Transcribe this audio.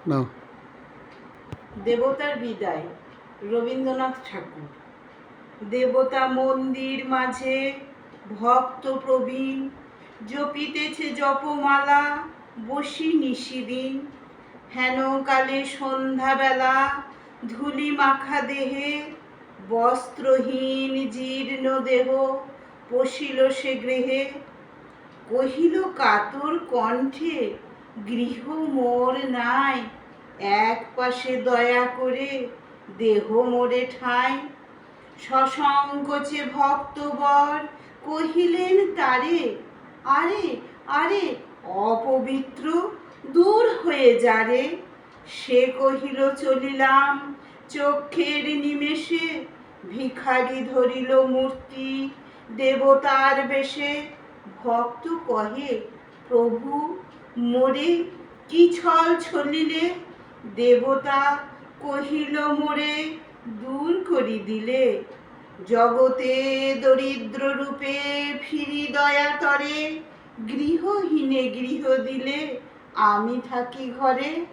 নাও। দেবতার বিদায়, রবীন্দ্রনাথ ঠাকুর। দেবতা মন্দির মাঝে ভক্ত প্রবীণ, জপিতেছে জপমালা বসি নিশিদিন। হেন কালে সন্ধ্যাবেলা ধুলি মাখা দেহে, বস্ত্রহীন জীর্ণ দেহ পশিল সে গৃহে। কহিল কাতর কণ্ঠে, গৃহ মোর নাই, এক পাশে দয়া করে দেহ মোরে ঠাঁই। সসংকোচে ভক্তবর কহিলেন তারে, আরে আরে অপবিত্র, দূর হয়ে যারে। সে কহিল চলিলাম, চক্ষের নিমেষে ভিখারি ধরিল মূর্তি দেবতার বেশে। ভক্ত কহে, প্রভু মোরে কি ছল ছলিলে। দেবতা কহিল, মোরে দূর করি দিলে। জগতে দরিদ্র রূপে ফিরি দয়া তরে, গৃহহীনে গৃহ দিলে আমি থাকি ঘরে।